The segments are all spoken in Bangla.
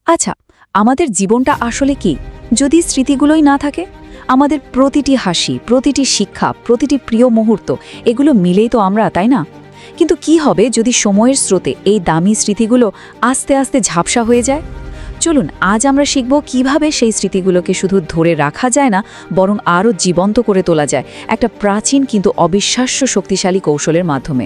আচ্ছা, আমাদের জীবনটা আসলে কি যদি স্মৃতিগুলোই না থাকে? আমাদের প্রতিটি হাসি, প্রতিটি শিক্ষা, প্রতিটি প্রিয় মুহূর্ত এগুলো মিলেই তো আমরা, তাই না? কিন্তু কি হবে যদি সময়ের স্রোতে এই দামি স্মৃতিগুলো আস্তে আস্তে ঝাপসা হয়ে যায়? চলুন আজ আমরা শিখব কিভাবে সেই স্মৃতিগুলোকে শুধু ধরে রাখা যায় না, বরং আরও জীবন্ত করে তোলা যায় একটা প্রাচীন কিন্তু অবিশ্বাস্য শক্তিশালী কৌশলের মাধ্যমে।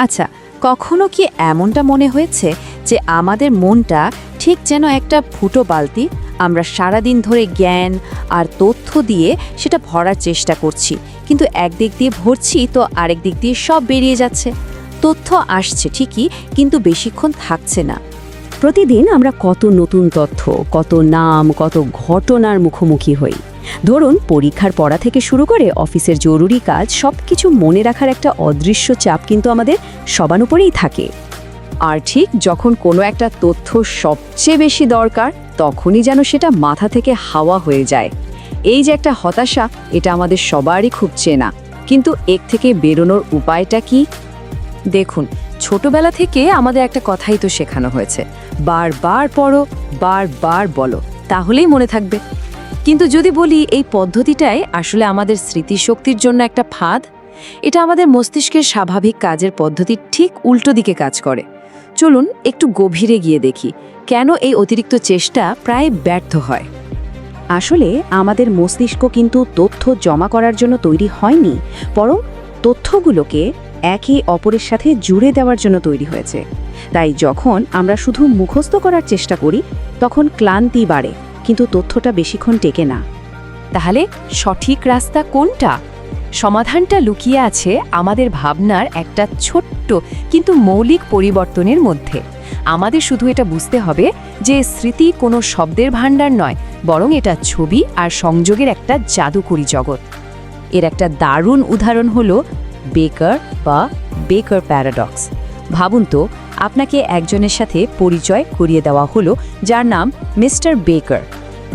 আচ্ছা, কখনো কি এমনটা মনে হয়েছে যে আমাদের মনটা ঠিক যেন একটা ফুটো বালতি, আমরা সারাদিন ধরে জ্ঞান আর তথ্য দিয়ে সেটা ভরার চেষ্টা করছি, কিন্তু একদিক দিয়ে ভরছি তো আরেক দিক দিয়ে সব বেরিয়ে যাচ্ছে। তথ্য আসছে ঠিকই, কিন্তু বেশিক্ষণ থাকছে না। প্রতিদিন আমরা কত নতুন তথ্য, কত নাম, কত ঘটনার মুখোমুখি হই। ধরুন, পরীক্ষার পড়া থেকে শুরু করে অফিসের জরুরি কাজ, সবকিছু মনে রাখার একটা অদৃশ্য চাপ কিন্তু আমাদের সবার উপরেই থাকে। আর ঠিক যখন কোনো একটা তথ্য সবচেয়ে বেশি দরকার, তখনই যেন সেটা মাথা থেকে হাওয়া হয়ে যায়। এই যে একটা হতাশা, এটা আমাদের সবারই খুব চেনা। কিন্তু এর থেকে বেরোনোর উপায়টা কি? দেখুন, ছোটবেলা থেকে আমাদের একটা কথাই তো শেখানো হয়েছে, বারবার পড়ো, বারবার বলো, তাহলেই মনে থাকবে। কিন্তু যদি বলি এই পদ্ধতিটাই আসলে আমাদের স্মৃতিশক্তির জন্য একটা ফাঁদ, এটা আমাদের মস্তিষ্কের স্বাভাবিক কাজের পদ্ধতির ঠিক উল্টো দিকে কাজ করে। চলুন একটু গভীরে গিয়ে দেখি কেন এই অতিরিক্ত চেষ্টা প্রায় ব্যর্থ হয়। আসলে আমাদের মস্তিষ্ক কিন্তু তথ্য জমা করার জন্য তৈরি হয়নি, বরং তথ্যগুলোকে একে অপরের সাথে জুড়ে দেওয়ার জন্য তৈরি হয়েছে। তাই যখন আমরা শুধু মুখস্থ করার চেষ্টা করি, তখন ক্লান্তি বাড়ে, কিন্তু তথ্যটা বেশিক্ষণ টেকে না। তাহলে সঠিক রাস্তা কোনটা? সমাধানটা লুকিয়ে আছে আমাদের ভাবনার একটা ছোট্ট কিন্তু মৌলিক পরিবর্তনের মধ্যে। আমাদের শুধু এটা বুঝতে হবে যে স্মৃতি কোনো শব্দের ভাণ্ডার নয়, বরং এটা ছবি আর সংযোগের একটা জাদুকরী জগৎ। এর একটা দারুণ উদাহরণ হলো বেকার বা বেকার প্যারাডক্স। ভাবুন তো, আপনাকে একজনের সাথে পরিচয় করিয়ে দেওয়া হলো যার নাম মিস্টার বেকার।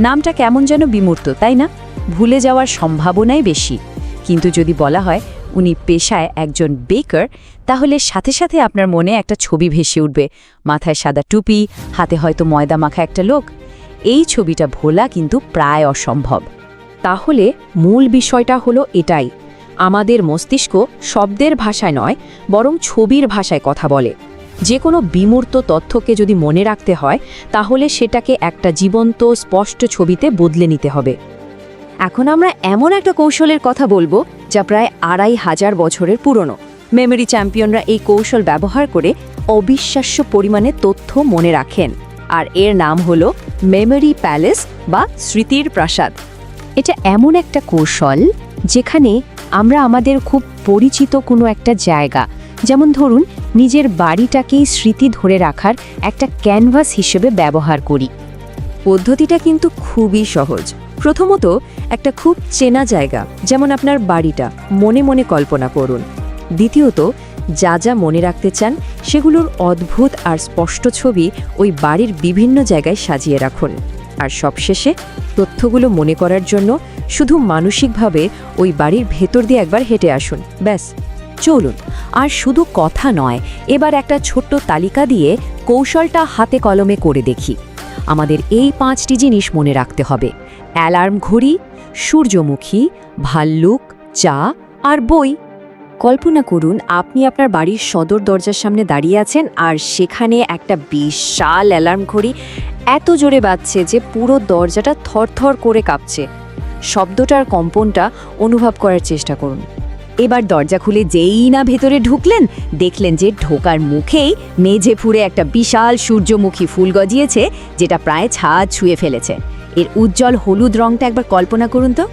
নামটা কেমন যেন বিমূর্ত, তাই না? ভুলে যাওয়ার সম্ভাবনাই বেশি। কিন্তু যদি বলা হয় উনি পেশায় একজন বেকার, তাহলে সাথে সাথে আপনার মনে একটা ছবি ভেসে উঠবে। মাথায় সাদা টুপি, হাতে হয়তো ময়দা মাখা একটা লোক। এই ছবিটা ভোলা কিন্তু প্রায় অসম্ভব। তাহলে মূল বিষয়টা হলো এটাই, আমাদের মস্তিষ্ক শব্দের ভাষায় নয়, বরং ছবির ভাষায় কথা বলে। যে কোনো বিমূর্ত তথ্যকে যদি মনে রাখতে হয়, তাহলে সেটাকে একটা জীবন্ত স্পষ্ট ছবিতে বদলে নিতে হবে। এখন আমরা এমন একটা কৌশলের কথা বলবো যা প্রায় ২৫০০ বছরের পুরনো। মেমোরি চ্যাম্পিয়নরা এই কৌশল ব্যবহার করে অবিশ্বাস্য পরিমাণে তথ্য মনে রাখেন, আর এর নাম হলো মেমোরি প্যালেস বা স্মৃতির প্রাসাদ। এটা এমন একটা কৌশল যেখানে আমরা আমাদের খুব পরিচিত কোনো একটা জায়গা, যেমন ধরুন নিজের বাড়িটাকেই স্মৃতি ধরে রাখার একটা ক্যানভাস হিসেবে ব্যবহার করি। পদ্ধতিটা কিন্তু খুবই সহজ। প্রথমত, একটা খুব চেনা জায়গা, যেমন আপনার বাড়িটা, মনে মনে কল্পনা করুন। দ্বিতীয়ত, যা যা মনে রাখতে চান সেগুলোর অদ্ভুত আর স্পষ্ট ছবি ওই বাড়ির বিভিন্ন জায়গায় সাজিয়ে রাখুন। আর সবশেষে, তথ্যগুলো মনে করার জন্য শুধু মানসিকভাবে ওই বাড়ির ভেতর দিয়ে একবার হেঁটে আসুন, ব্যাস। চলুন আর শুধু কথা নয়, এবার একটা ছোট্ট তালিকা দিয়ে কৌশলটা হাতে কলমে করে দেখি। আমাদের এই 5টি জিনিস মনে রাখতে হবে: অ্যালার্ম ঘড়ি, সূর্যমুখী, ভাল্লুক, চা আর বই। কল্পনা করুন আপনি আপনার বাড়ির সদর দরজার সামনে দাঁড়িয়ে আছেন, আর সেখানে একটা বিশাল অ্যালার্ম ঘড়ি এত জোরে বাজছে যে পুরো দরজাটা থরথর করে কাঁপছে। শব্দটার কম্পনটা অনুভব করার চেষ্টা করুন। এবার দরজা খুলে যেই না ভেতরে ঢুকলেন, দেখলেন যে ঢোকার মুখেই মেঝে ফুঁড়ে একটা বিশাল সূর্যমুখী ফুল গজিয়েছে, যেটা প্রায় ছাদ ছুঁয়ে ফেলেছে। এর উজ্জ্বল হলুদ রংটা একবার কল্পনা করুন তো।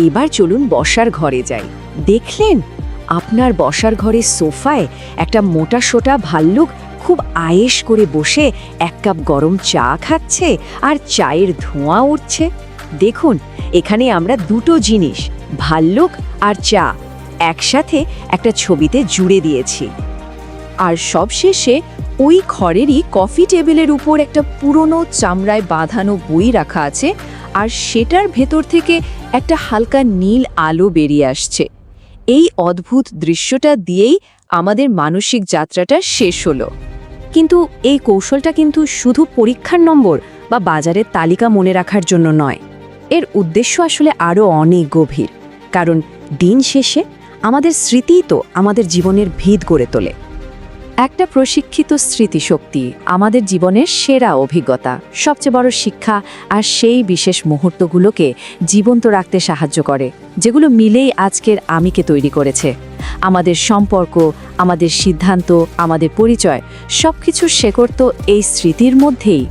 এবার চলুন বসার ঘরে যাই। দেখলেন আপনার বসার ঘরের সোফায় একটা মোটা সোটা ভাল্লুক খুব আয়েশ করে বসে 1 কাপ গরম চা খাচ্ছে, আর চায়ের ধোঁয়া উঠছে। দেখুন, এখানে আমরা দুটো জিনিস, ভাল্লুক আর চা, একসাথে একটা ছবিতে জুড়ে দিয়েছি। আর সবশেষে ওই ঘরেরই কফি টেবিলের উপর একটা পুরনো চামড়ায় বাঁধানো বই রাখা আছে, আর সেটার ভেতর থেকে একটা হালকা নীল আলো বেরিয়ে আসছে। এই অদ্ভুত দৃশ্যটা দিয়েই আমাদের মানসিক যাত্রাটা শেষ হলো। কিন্তু এই কৌশলটা কিন্তু শুধু পরীক্ষার নম্বর বা বাজারের তালিকা মনে রাখার জন্য নয়। এর উদ্দেশ্য আসলে আরও অনেক গভীর, কারণ দিন শেষে আমাদের স্মৃতিই তো আমাদের জীবনের ভিত গড়ে তোলে। একটা প্রশিক্ষিত স্মৃতিশক্তি আমাদের জীবনের সেরা অভিজ্ঞতা, সবচেয়ে বড় শিক্ষা আর সেই বিশেষ মুহূর্তগুলোকে জীবন্ত রাখতে সাহায্য করে, যেগুলো মিলেই আজকের আমিকে তৈরি করেছে। আমাদের সম্পর্ক, আমাদের সিদ্ধান্ত, আমাদের পরিচয়, সবকিছুর শেকড় তো এই স্মৃতির মধ্যেই।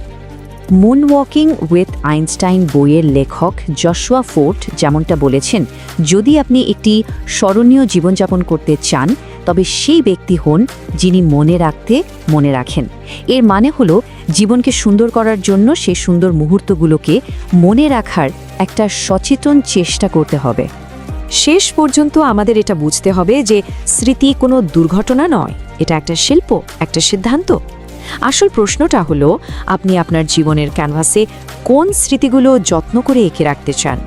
মুন ওয়াকিং উইথ আইনস্টাইন বইয়ের লেখক জশুয়া ফোর্ট যেমনটা বলেছেন, যদি আপনি একটি স্মরণীয় জীবনযাপন করতে চান, তবে সেই ব্যক্তি হন যিনি মনে রাখেন। এর মানে হলো জীবনকে সুন্দর করার জন্য সেই সুন্দর মুহূর্তগুলোকে মনে রাখার একটা সচেতন চেষ্টা করতে হবে। শেষ পর্যন্ত আমাদের এটা বুঝতে হবে যে স্মৃতি কোনো দুর্ঘটনা নয়, এটা একটা শিল্প, একটা সিদ্ধান্ত। আসল প্রশ্নটা হলো, আপনি আপনার জীবনের ক্যানভাসে কোন স্মৃতিগুলো যত্ন করে এঁকে রাখতে চান?